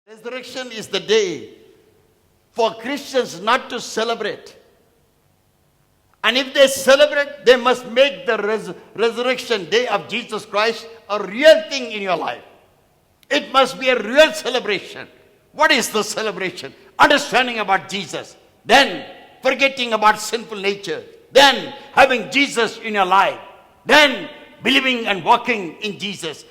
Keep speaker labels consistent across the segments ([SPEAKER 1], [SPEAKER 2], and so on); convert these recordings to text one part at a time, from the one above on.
[SPEAKER 1] Resurrection is the day for Christians not to celebrate. And if they celebrate, they must make the resurrection day of Jesus Christ a real thing in your life. It must be a real celebration. What is the celebration? Understanding about Jesus. Then forgetting about sinful nature. Then having Jesus in your life. Then believing and walking in Jesus.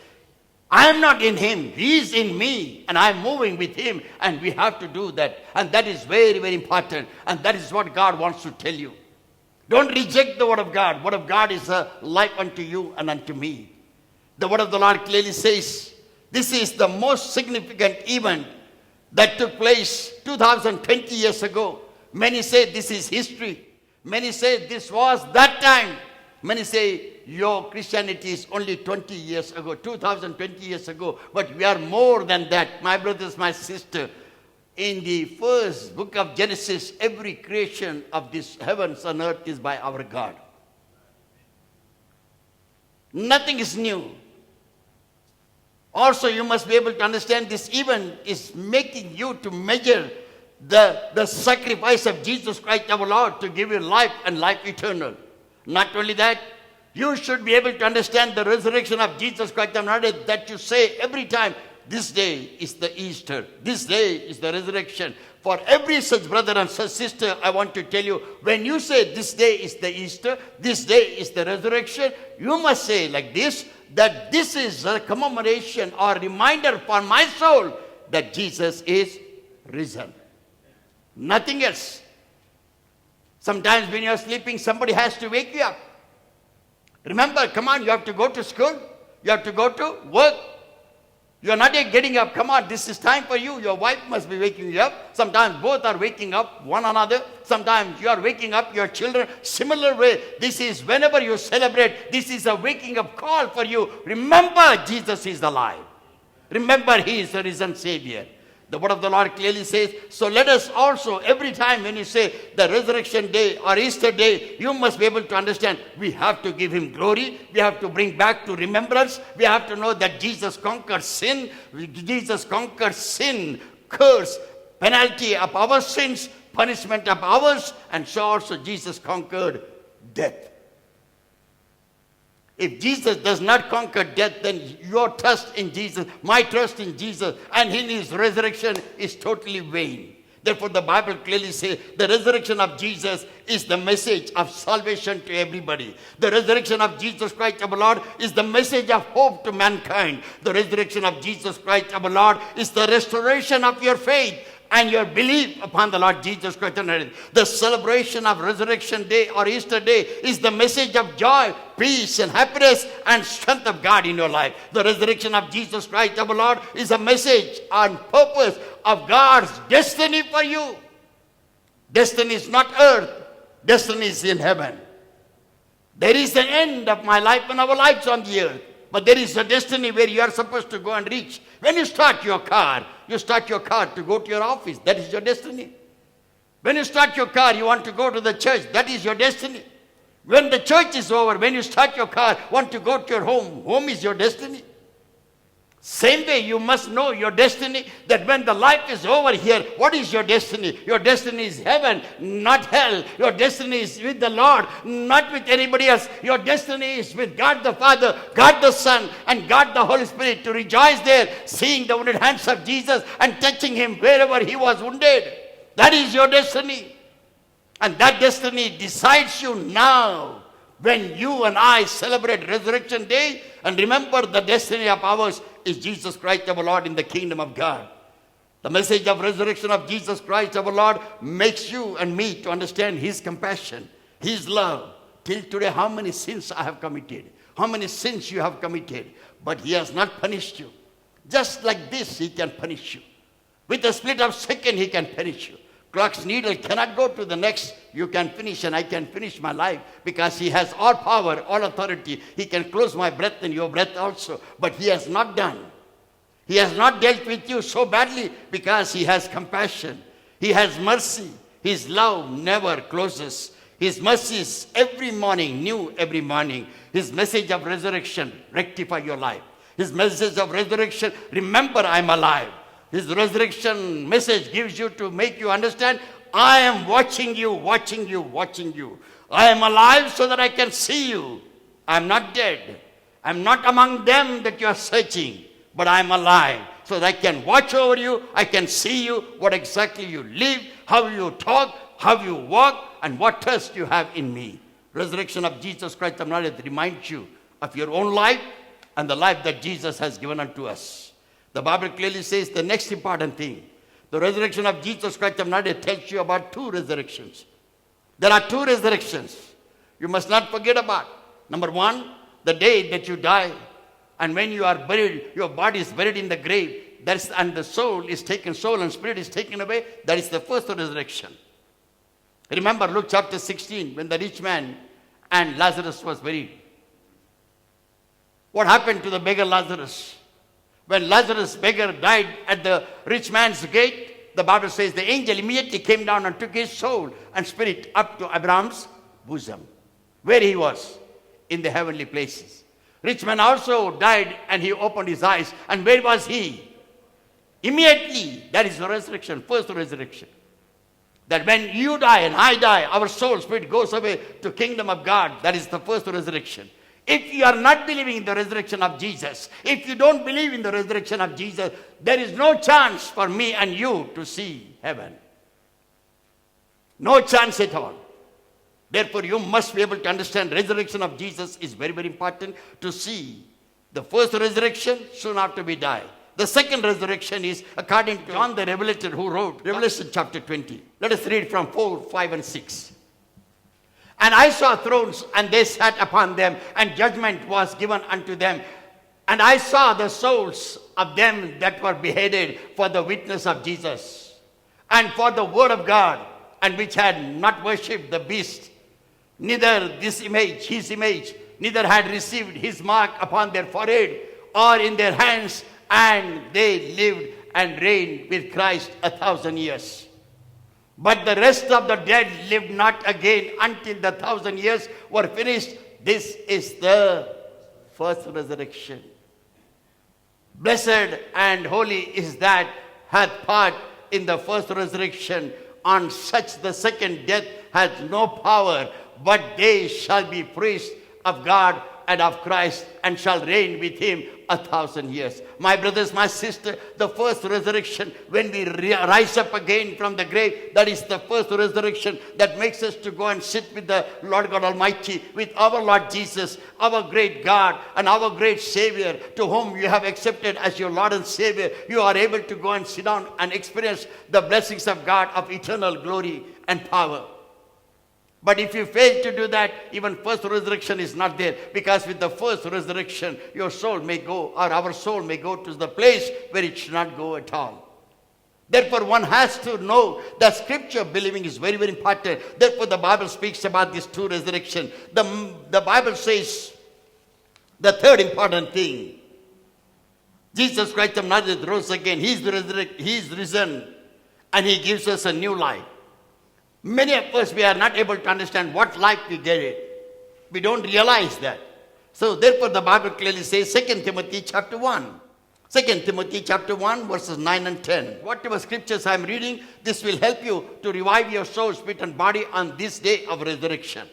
[SPEAKER 1] I am not in him. He is in me. And I am moving with him. And we have to do that. And that is very, very important. And that is what God wants to tell you. Don't reject the word of God. Word of God is a life unto you and unto me. The word of the Lord clearly says, this is the most significant event that took place 2020 years ago. Many say this is history. Many say this was that time. Many say your Christianity is only 20 years ago, 2020 years ago. But we are more than that. My brothers, my sister, in the first book of Genesis, every creation of this heavens and earth is by our God. Nothing is new. Also, you must be able to understand this event is making you to measure the sacrifice of Jesus Christ our Lord to give you life and life eternal. Not only that, you should be able to understand the resurrection of Jesus Christ our Lord, that you say every time, this day is the Easter. This day is the resurrection. For every such brother and such sister, I want to tell you, when you say this day is the Easter, this day is the resurrection, you must say like this, that this is a commemoration or reminder for my soul that Jesus is risen. Nothing else. Sometimes when you are sleeping, somebody has to wake you up. Remember, come on, you have to go to school. You have to go to work. You are not yet getting up. Come on, this is time for you. Your wife must be waking you up. Sometimes both are waking up one another. Sometimes you are waking up your children. Similar way, this is whenever you celebrate, this is a waking up call for you. Remember, Jesus is alive. Remember, he is the risen Savior. The word of the Lord clearly says, so let us also, every time when you say the resurrection day or Easter day, you must be able to understand, we have to give him glory. We have to bring back to remembrance. We have to know that Jesus conquered sin. Jesus conquered sin, curse, penalty of our sins, punishment of ours. And so also Jesus conquered death. If Jesus does not conquer death, then your trust in Jesus, my trust in Jesus, and in his resurrection is totally vain. Therefore, the Bible clearly says the resurrection of Jesus is the message of salvation to everybody. The resurrection of Jesus Christ our Lord is the message of hope to mankind. The resurrection of Jesus Christ our Lord is the restoration of your faith and your belief upon the Lord Jesus Christ. The celebration of Resurrection Day or Easter Day is the message of joy, peace and happiness and strength of God in your life. The resurrection of Jesus Christ our Lord is a message on purpose of God's destiny for you. Destiny is not earth. Destiny is in heaven. There is an end of my life and our lives on the earth. But there is a destiny where you are supposed to go and reach. When you start your car to go to your office. That is your destiny. When you start your car, you want to go to the church. That is your destiny. When the church is over, when you start your car, want to go to your home. Home is your destiny. Same way, you must know your destiny, that when the life is over here, what is your destiny? Your destiny is heaven, not hell. Your destiny is with the Lord, not with anybody else. Your destiny is with God the Father, God the Son, and God the Holy Spirit, to rejoice there, seeing the wounded hands of Jesus and touching him wherever he was wounded. That is your destiny. And that destiny decides you now. When you and I celebrate Resurrection Day, and remember the destiny of ours is Jesus Christ our Lord in the kingdom of God. The message of resurrection of Jesus Christ our Lord makes you and me to understand his compassion, his love. Till today, how many sins I have committed, how many sins you have committed, but he has not punished you. Just like this, he can punish you. With a split of second, he can punish you. Clock's needle cannot go to the next. You can finish and I can finish my life because he has all power, all authority. He can close my breath and your breath also. But he has not done. He has not dealt with you so badly because he has compassion. He has mercy. His love never closes. His mercy is every morning, new every morning. His message of resurrection, rectify your life. His message of resurrection, remember I'm alive. His resurrection message gives you to make you understand, I am watching you, watching you, watching you. I am alive so that I can see you. I am not dead. I am not among them that you are searching, but I am alive so that I can watch over you. I can see you, what exactly you live, how you talk, how you walk, and what trust you have in me. Resurrection of Jesus Christ of Nazareth reminds you of your own life and the life that Jesus has given unto us. The Bible clearly says the next important thing. The resurrection of Jesus Christ of Nazareth tells you about two resurrections. There are two resurrections you must not forget about. Number one, the day that you die, and when you are buried, your body is buried in the grave, and the soul is taken, soul and spirit is taken away. That is the first resurrection. Remember Luke chapter 16, when the rich man and Lazarus was buried. What happened to the beggar Lazarus? When Lazarus beggar died at the rich man's gate, the Bible says the angel immediately came down and took his soul and spirit up to Abraham's bosom, where he was, in the heavenly places. Rich man also died and he opened his eyes. And where was he? Immediately, that is the resurrection, first resurrection. That when you die and I die, our soul, spirit goes away to kingdom of God. That is the first resurrection. If you are not believing in the resurrection of Jesus, if you don't believe in the resurrection of Jesus, there is no chance for me and you to see heaven. No chance at all. Therefore, you must be able to understand resurrection of Jesus is very, very important to see. The first resurrection, soon after we die. The second resurrection is according to John the Revelator, who wrote Revelation chapter 20. Let us read from 4, 5 and 6. And I saw thrones, and they sat upon them, and judgment was given unto them. And I saw the souls of them that were beheaded for the witness of Jesus, and for the word of God, and which had not worshipped the beast, neither his image, neither had received his mark upon their forehead or in their hands, and they lived and reigned with Christ 1,000 years. But the rest of the dead lived not again until the 1,000 years were finished. This is the first resurrection. Blessed and holy is that hath part in the first resurrection. On such the second death hath no power, but they shall be priests of God and of Christ, and shall reign with him 1,000 years. My brothers, my sister, the first resurrection, when we rise up again from the grave, that is the first resurrection that makes us to go and sit with the Lord God Almighty, with our Lord Jesus, our great God and our great Savior, to whom you have accepted as your Lord and Savior. You are able to go and sit down and experience the blessings of God of eternal glory and power. But if you fail to do that, even first resurrection is not there. Because with the first resurrection, your soul may go, or our soul may go to the place where it should not go at all. Therefore, one has to know that scripture believing is very, very important. Therefore, the Bible speaks about these two resurrections. The Bible says the third important thing. Jesus Christ of Nazareth rose again. He is risen, and he gives us a new life. Many of us, we are not able to understand what life we get it. We don't realize that. So therefore the Bible clearly says 2 Timothy chapter 1. 2 Timothy chapter 1 verses 9 and 10. Whatever scriptures I am reading, this will help you to revive your soul, spirit and body on this day of resurrection.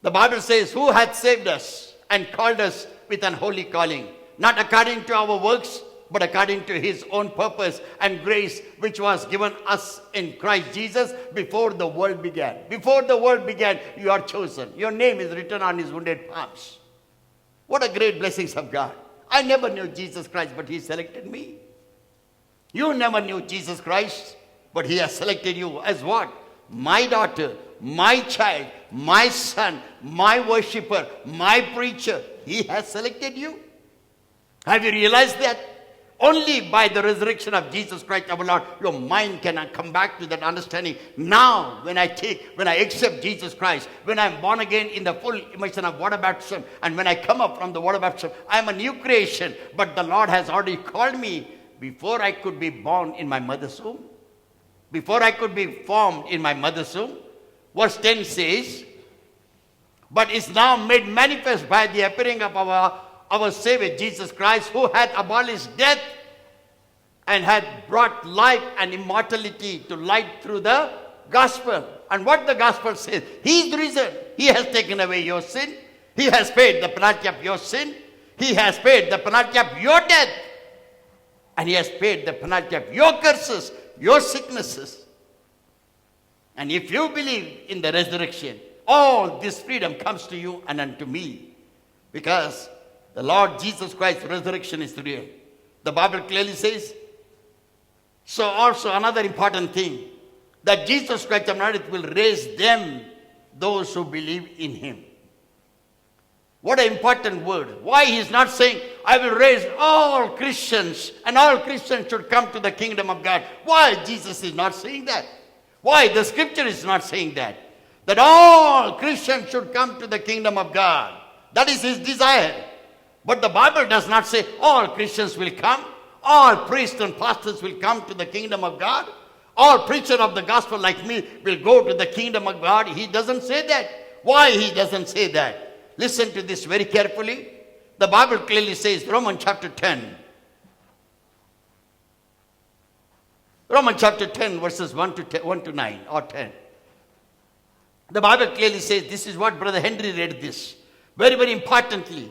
[SPEAKER 1] The Bible says, who hath saved us and called us with an holy calling, not according to our works, but according to his own purpose and grace, which was given us in Christ Jesus before the world began. Before the world began, you are chosen. Your name is written on his wounded palms. What a great blessings of God. I never knew Jesus Christ, but he selected me. You never knew Jesus Christ, but he has selected you as what? My daughter, my child, my son, my worshipper, my preacher. He has selected you. Have you realized that? Only by the resurrection of Jesus Christ our Lord, your mind can come back to that understanding. Now, when I accept Jesus Christ, when I am born again in the full immersion of water baptism, and when I come up from the water baptism, I am a new creation. But the Lord has already called me before I could be born in my mother's womb. Before I could be formed in my mother's womb. Verse 10 says, but is now made manifest by the appearing of our Savior Jesus Christ, who had abolished death and hath brought life and immortality to light through the gospel. And what the gospel says, he is risen. He has taken away your sin. He has paid the penalty of your sin. He has paid the penalty of your death. And he has paid the penalty of your curses, your sicknesses. And if you believe in the resurrection, all this freedom comes to you and unto me. Because the Lord Jesus Christ's resurrection is real. The Bible clearly says. So also another important thing, that Jesus Christ of Nazareth will raise them, those who believe in him. What an important word. Why he is not saying, I will raise all Christians and all Christians should come to the kingdom of God. Why Jesus is not saying that? Why the scripture is not saying that? That all Christians should come to the kingdom of God. That is his desire. But the Bible does not say all Christians will come. All priests and pastors will come to the kingdom of God. All preachers of the gospel like me will go to the kingdom of God. He doesn't say that. Why he doesn't say that? Listen to this very carefully. The Bible clearly says, Romans chapter 10. Romans chapter 10 verses 1 to 9 or 10. The Bible clearly says, this is what Brother Henry read this. Very, very importantly.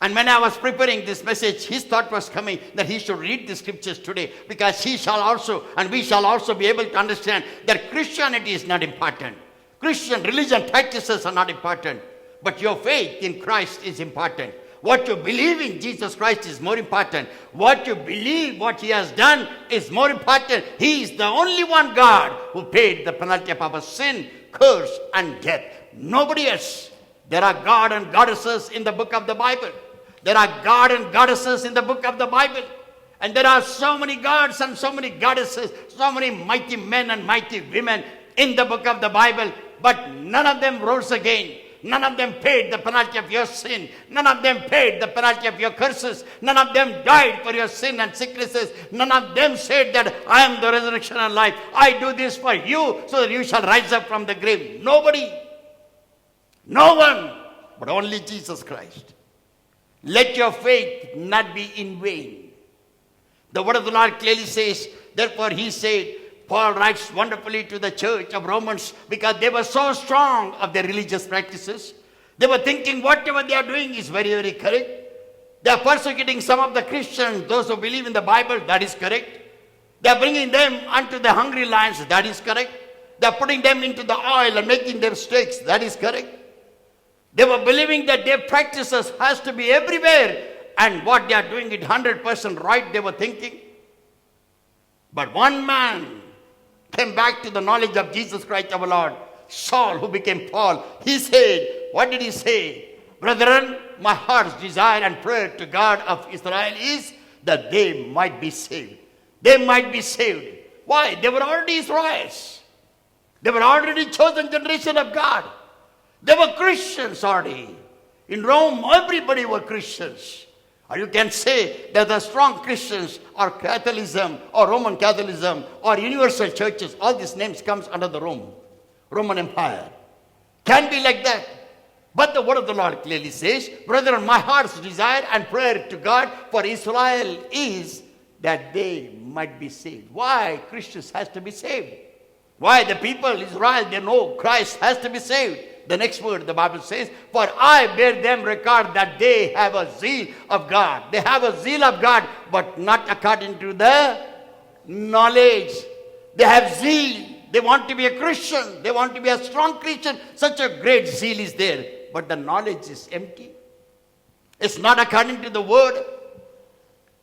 [SPEAKER 1] And when I was preparing this message, his thought was coming that he should read the scriptures today, because he shall also, and we shall also be able to understand that Christianity is not important. Christian religion practices are not important. But your faith in Christ is important. What you believe in Jesus Christ is more important. What you believe, what he has done is more important. He is the only one God who paid the penalty of our sin, curse, and death. Nobody else. There are God and goddesses in the book of the Bible. There are God and goddesses in the book of the Bible. And there are so many gods and so many goddesses, so many mighty men and mighty women in the book of the Bible. But none of them rose again. None of them paid the penalty of your sin. None of them paid the penalty of your curses. None of them died for your sin and sicknesses. None of them said that I am the resurrection and life. I do this for you so that you shall rise up from the grave. Nobody. No one. But only Jesus Christ. Let your faith not be in vain. The word of the Lord clearly says, therefore he said, Paul writes wonderfully to the church of Romans, because they were so strong of their religious practices. They were thinking whatever they are doing is very, very correct. They are persecuting some of the Christians, those who believe in the Bible, that is correct. They are bringing them unto the hungry lions, that is correct. They are putting them into the oil and making their steaks, that is correct. They were believing that their practices has to be everywhere, and what they are doing is 100% right, they were thinking. But one man came back to the knowledge of Jesus Christ our Lord, Saul, who became Paul. He said, what did he say? Brethren, my heart's desire and prayer to God of Israel is that they might be saved. They might be saved. Why? They were already Israelites. They were already chosen generation of God. They were Christians already. In Rome, everybody were Christians. Or you can say that the strong Christians or Catholicism or Roman Catholicism or universal churches, all these names comes under the Roman Empire. Can be like that. But the word of the Lord clearly says, brethren, my heart's desire and prayer to God for Israel is that they might be saved. Why Christians has to be saved? Why the people, Israel, they know Christ has to be saved. The next word, the Bible says, for I bear them record that they have a zeal of God. They have a zeal of God, but not according to the knowledge. They have zeal. They want to be a Christian. They want to be a strong Christian. Such a great zeal is there. But the knowledge is empty. It's not according to the word.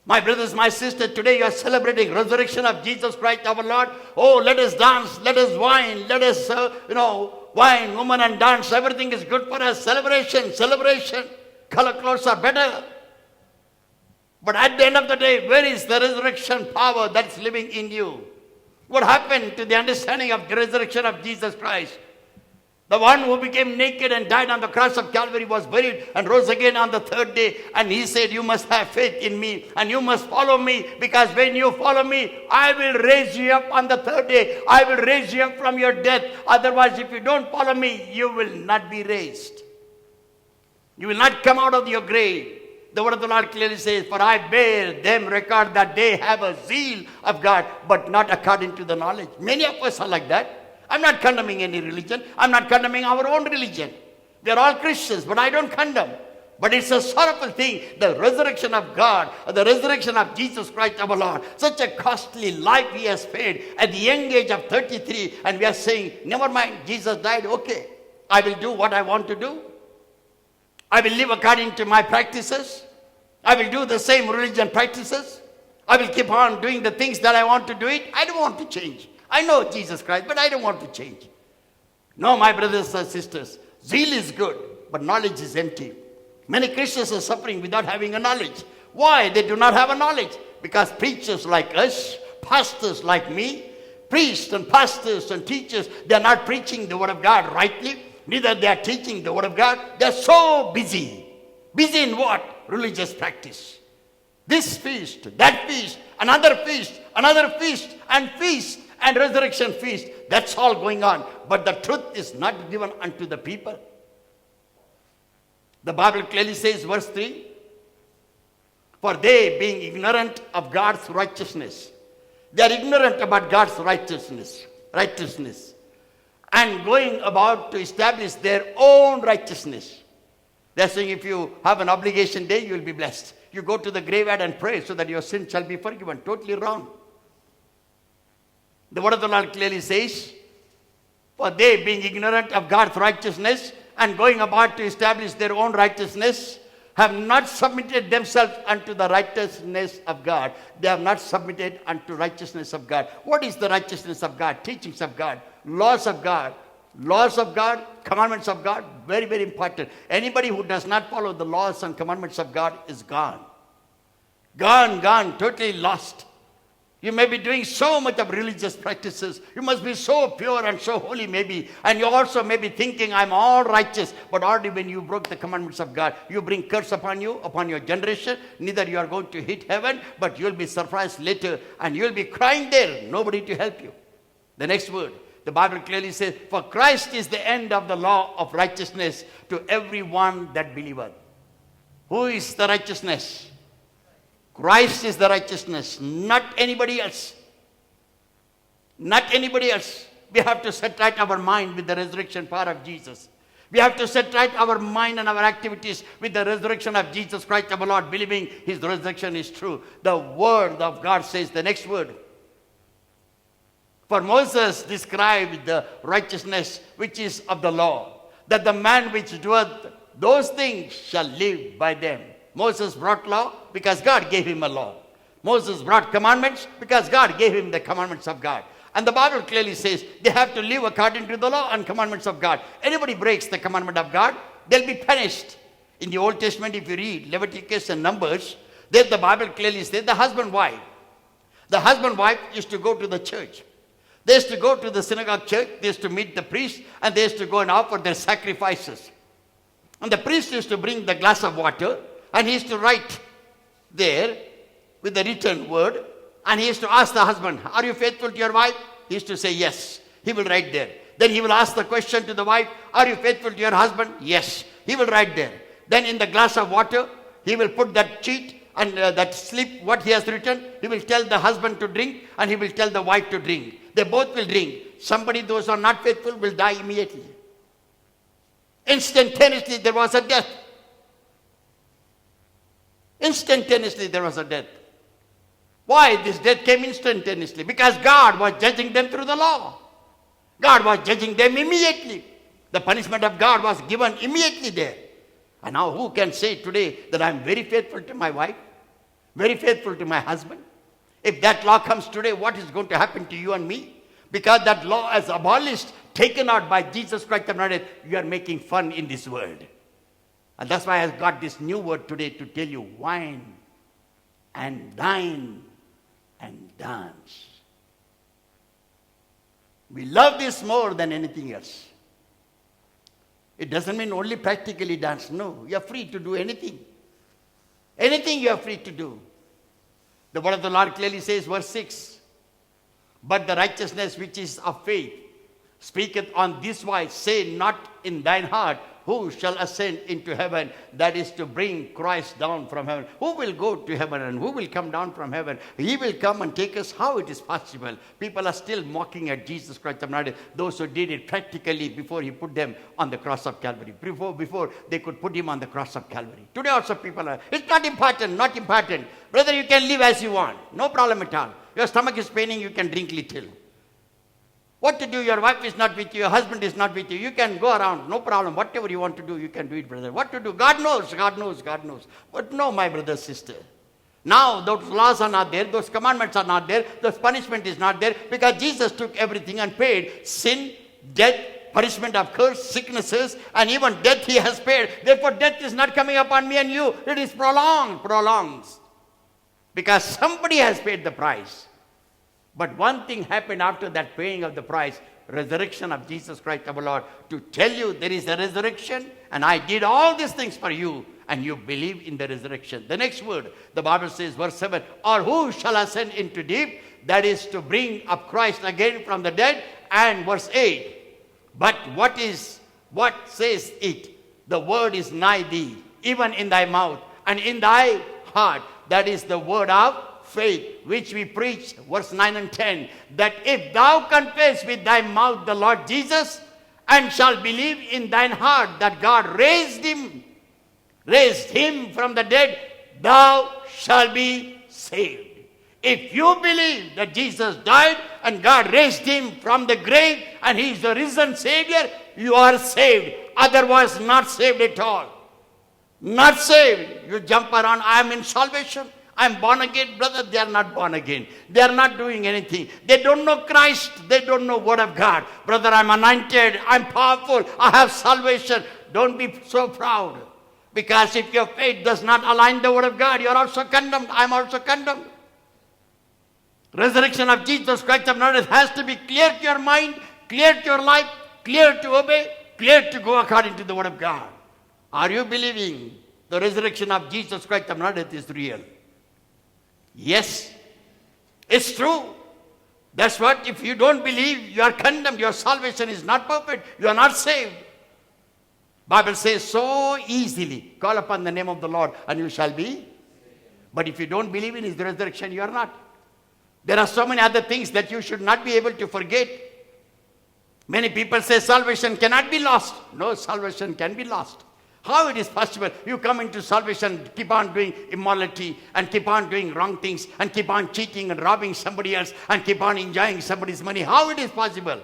[SPEAKER 1] My brothers, my sisters, today you are celebrating resurrection of Jesus Christ our Lord. Oh, let us dance, let us wine, let us, wine, woman and dance. Everything is good for us. Celebration, celebration. Color clothes are better. But at the end of the day, where is the resurrection power that's living in you? What happened to the understanding of the resurrection of Jesus Christ? The one who became naked and died on the cross of Calvary was buried and rose again on the third day. And he said, you must have faith in me and you must follow me, because when you follow me, I will raise you up on the third day. I will raise you up from your death. Otherwise, if you don't follow me, you will not be raised. You will not come out of your grave. The word of the Lord clearly says, for I bear them record that they have a zeal of God, but not according to the knowledge. Many of us are like that. I'm not condemning any religion. I'm not condemning our own religion. We are all Christians, but I don't condemn. But it's a sorrowful thing, the resurrection of God, the resurrection of Jesus Christ our Lord. Such a costly life he has paid at the young age of 33. And we are saying, never mind, Jesus died, okay. I will do what I want to do. I will live according to my practices. I will do the same religion practices. I will keep on doing the things that I want to do it. I don't want to change. I know Jesus Christ, but I don't want to change. No, my brothers and sisters, zeal is good, but knowledge is empty. Many Christians are suffering without having a knowledge. Why? They do not have a knowledge. Because preachers like us, pastors like me, priests and pastors and teachers, they are not preaching the word of God rightly. Neither they are teaching the word of God. They are so busy. Busy in what? Religious practice. This feast, that feast, another feast, and resurrection feast. That's all going on. But the truth is not given unto the people. The Bible clearly says, verse 3, for they being ignorant of God's righteousness. They are ignorant about God's righteousness. And going about to establish their own righteousness. They're saying if you have an obligation day, you will be blessed. You go to the graveyard and pray so that your sin shall be forgiven. Totally wrong. The word of the Lord clearly says, for they being ignorant of God's righteousness and going about to establish their own righteousness, have not submitted themselves unto the righteousness of God. They have not submitted unto righteousness of God. What is the righteousness of God? Teachings of God, laws of God. Laws of God, commandments of God, very, very important. Anybody who does not follow the laws and commandments of God is gone. Gone, totally lost. You may be doing so much of religious practices. You must be so pure and so holy maybe. And you also may be thinking, I'm all righteous. But already when you broke the commandments of God, you bring curse upon you, upon your generation. Neither you are going to hit heaven, but you'll be surprised later. And you'll be crying there, nobody to help you. The next word, the Bible clearly says, for Christ is the end of the law of righteousness to everyone that believeth. Who is the righteousness? Christ is the righteousness, not anybody else. Not anybody else. We have to set right our mind with the resurrection power of Jesus. We have to set right our mind and our activities with the resurrection of Jesus Christ our Lord, believing his resurrection is true. The word of God says, the next word. For Moses described the righteousness which is of the law, that the man which doeth those things shall live by them. Moses brought law because God gave him a law. Moses brought commandments because God gave him the commandments of God. And the Bible clearly says they have to live according to the law and commandments of God. Anybody breaks the commandment of God, they'll be punished. In the Old Testament, if you read Leviticus and Numbers, there the Bible clearly says the husband-wife. The husband-wife used to go to the church. They used to go to the synagogue church, they used to meet the priest, and they used to go and offer their sacrifices. And the priest used to bring the glass of water, and he used to write there with the written word, and he used to ask the husband, are you faithful to your wife? He used to say yes. He will write there. Then he will ask the question to the wife, are you faithful to your husband? Yes. He will write there. Then in the glass of water, he will put that sheet and that slip, what he has written, he will tell the husband to drink, and he will tell the wife to drink. They both will drink. Somebody, those who are not faithful, will die immediately. Instantaneously, there was a death. Instantaneously, there was a death. Why this death came instantaneously? Because God was judging them through the law. God was judging them immediately. The punishment of God was given immediately there. And now who can say today that I'm very faithful to my wife? Very faithful to my husband? If that law comes today, what is going to happen to you and me? Because that law is abolished, taken out by Jesus Christ of Nazareth, you are making fun in this world. And that's why I got this new word today to tell you, wine and dine and dance. We love this more than anything else. It doesn't mean only practically dance. No, you are free to do anything. Anything you are free to do. The word of the Lord clearly says, verse 6, but the righteousness which is of faith speaketh on this wise, say not in thine heart, who shall ascend into heaven? That is to bring Christ down from heaven. Who will go to heaven and who will come down from heaven? He will come and take us. How it is possible? People are still mocking at Jesus Christ of Nazareth, those who did it practically before he put them on the cross of Calvary. Before they could put him on the cross of Calvary. Today also people are, it's not important, not important. Brother, you can live as you want. No problem at all. Your stomach is paining, you can drink little. What to do? Your wife is not with you, your husband is not with you. You can go around, no problem. Whatever you want to do, you can do it, brother. What to do? God knows, God knows, God knows. But no, my brother, sister. Now those laws are not there, those commandments are not there, those punishment is not there, because Jesus took everything and paid sin, death, punishment of curse, sicknesses, and even death he has paid. Therefore death is not coming upon me and you. It is prolonged. Because somebody has paid the price. But one thing happened after that paying of the price, resurrection of Jesus Christ our Lord, to tell you there is a resurrection and I did all these things for you and you believe in the resurrection. The next word, the Bible says, verse 7, or who shall ascend into deep? That is to bring up Christ again from the dead. And verse 8, but what says it? The word is nigh thee, even in thy mouth and in thy heart. That is the word of faith, which we preach, verse 9 and 10, that if thou confess with thy mouth the Lord Jesus, and shall believe in thine heart that God raised him from the dead, thou shalt be saved. If you believe that Jesus died and God raised him from the grave and he is the risen Savior, you are saved. Otherwise, not saved at all. Not saved. You jump around, I am in salvation. I am born again. Brother, they are not born again. They are not doing anything. They don't know Christ. They don't know Word of God. Brother, I am anointed. I am powerful. I have salvation. Don't be so proud. Because if your faith does not align the Word of God, you are also condemned. I am also condemned. Resurrection of Jesus Christ of Nazareth has to be clear to your mind, clear to your life, clear to obey, clear to go according to the Word of God. Are you believing the resurrection of Jesus Christ of Nazareth is real? Yes, it's true. That's what, if you don't believe, you are condemned. Your salvation is not perfect. You are not saved. Bible says so easily, call upon the name of the Lord and you shall be. But if you don't believe in his resurrection, you are not. There are so many other things that you should not be able to forget. Many people say salvation cannot be lost. No, salvation can be lost. How it is possible? You come into salvation, keep on doing immorality and keep on doing wrong things and keep on cheating and robbing somebody else and keep on enjoying somebody's money. How it is possible?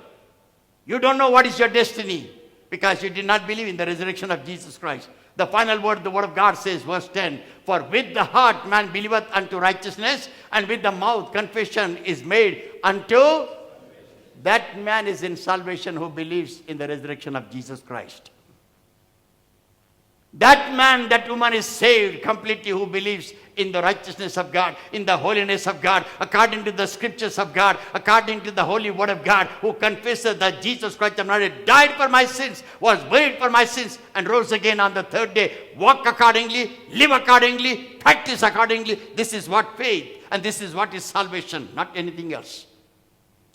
[SPEAKER 1] You don't know what is your destiny because you did not believe in the resurrection of Jesus Christ. The final word, the Word of God says, verse 10, for with the heart man believeth unto righteousness, and with the mouth confession is made unto. That man is in salvation who believes in the resurrection of Jesus Christ. That man, that woman is saved completely who believes in the righteousness of God, in the holiness of God, according to the scriptures of God, according to the holy word of God, who confesses that Jesus Christ of Nazareth died for my sins, was buried for my sins, and rose again on the third day. Walk accordingly, live accordingly, practice accordingly. This is what faith, and this is what is salvation, not anything else.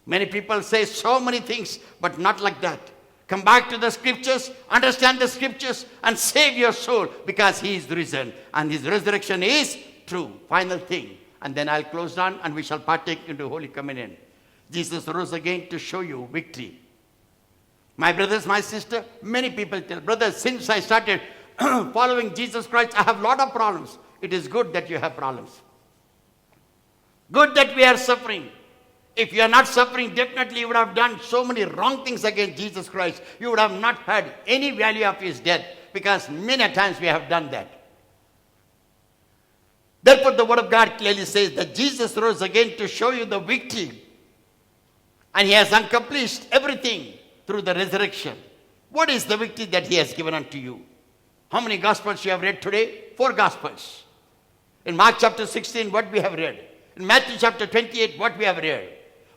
[SPEAKER 1] Many people say so many things, but not like that. Come back to the scriptures, understand the scriptures, and save your soul because he is risen. And his resurrection is true. Final thing. And then I'll close down and we shall partake into Holy Communion. Jesus rose again to show you victory. My brothers, my sister, many people tell, brother, since I started following Jesus Christ, I have a lot of problems. It is good that you have problems. Good that we are suffering. If you are not suffering, definitely you would have done so many wrong things against Jesus Christ. You would have not had any value of his death because many times we have done that. Therefore, the Word of God clearly says that Jesus rose again to show you the victory. And he has accomplished everything through the resurrection. What is the victory that he has given unto you? How many Gospels you have read today? 4 Gospels. In Mark chapter 16, what we have read. In Matthew chapter 28, what we have read.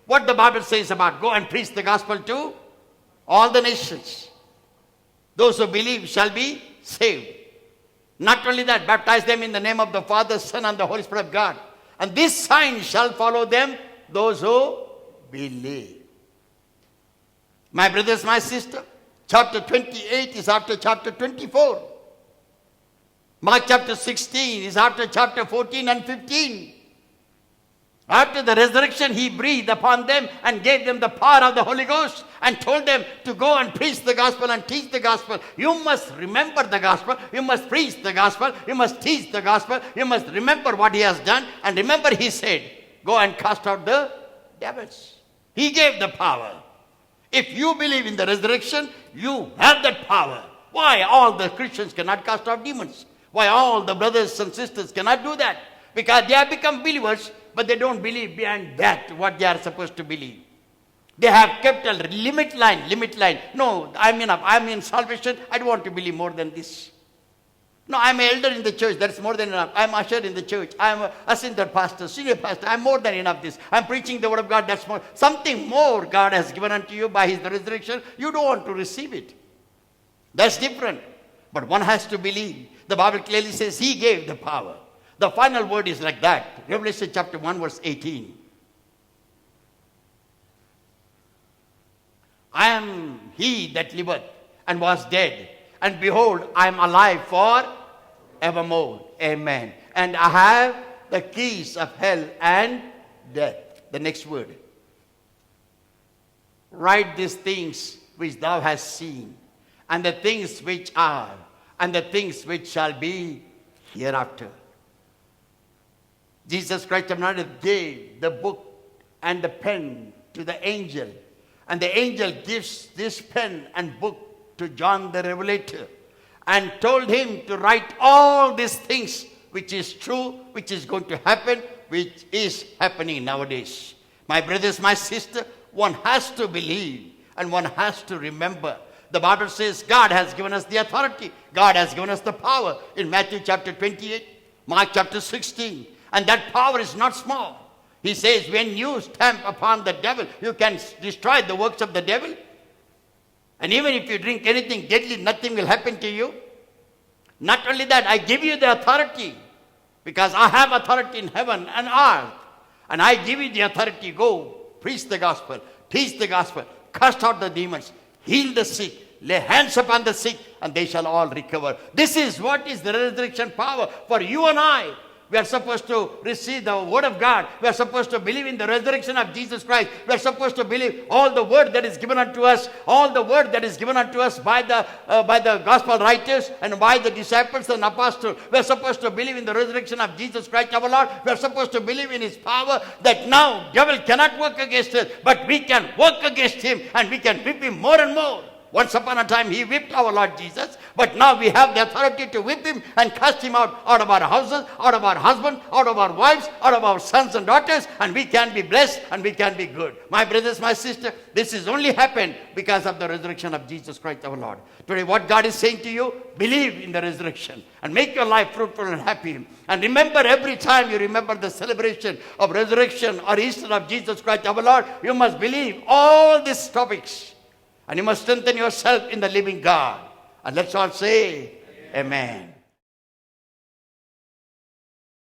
[SPEAKER 1] What the Bible says about go and preach the gospel to all the nations. Those who believe shall be saved. Not only that, baptize them in the name of the Father, Son, and the Holy Spirit of God. And this sign shall follow them, those who believe. My brothers, my sister, Chapter 28 is after chapter 24. Mark chapter 16 is after chapter 14 and 15. After the resurrection, he breathed upon them and gave them the power of the Holy Ghost and told them to go and preach the gospel and teach the gospel. You must remember the gospel. You must preach the gospel. You must teach the gospel. You must remember what he has done. And remember, he said, go and cast out the devils. He gave the power. If you believe in the resurrection, you have that power. Why all the Christians cannot cast out demons? Why all the brothers and sisters cannot do that? Because they have become believers, but they don't believe beyond that what they are supposed to believe. They have kept a limit line. No, I'm in salvation. I don't want to believe more than this. No, I'm an elder in the church. That's more than enough. I'm usher in the church. I'm an assistant pastor, senior pastor. I'm more than enough this. I'm preaching the word of God. That's more. Something more God has given unto you by his resurrection. You don't want to receive it. That's different. But one has to believe. The Bible clearly says he gave the power. The final word is like that. Revelation chapter 1 verse 18. I am he that liveth and was dead. And behold, I am alive for evermore. Amen. And I have the keys of hell and death. The next word. Write these things which thou hast seen, and the things which are, and the things which shall be hereafter. Jesus Christ of Nazareth gave the book and the pen to the angel. And the angel gives this pen and book to John the Revelator and told him to write all these things which is true, which is going to happen, which is happening nowadays. My brothers, my sister, one has to believe and one has to remember. The Bible says God has given us the authority. God has given us the power in Matthew chapter 28, Mark chapter 16. And that power is not small. He says, when you stamp upon the devil, you can destroy the works of the devil. And even if you drink anything deadly, nothing will happen to you. Not only that, I give you the authority, because I have authority in heaven and earth. And I give you the authority. Go, preach the gospel, teach the gospel, cast out the demons, heal the sick, lay hands upon the sick, and they shall all recover. This is what is the resurrection power for you and I. We are supposed to receive the word of God. We are supposed to believe in the resurrection of Jesus Christ. We are supposed to believe all the word that is given unto us, all the word that is given unto us by the gospel writers and by the disciples and apostles. We are supposed to believe in the resurrection of Jesus Christ our Lord. We are supposed to believe in his power, that now devil cannot work against us, but we can work against him and we can whip him more and more. Once upon a time, he whipped our Lord Jesus, but now we have the authority to whip him and cast him out of our houses, out of our husbands, out of our wives, out of our sons and daughters, and we can be blessed and we can be good. My brothers, my sister, this has only happened because of the resurrection of Jesus Christ our Lord. Today, what God is saying to you, believe in the resurrection and make your life fruitful and happy. And remember, every time you remember the celebration of resurrection or Easter of Jesus Christ our Lord, you must believe all these topics. And you must strengthen yourself in the living God. And let's all say, Amen.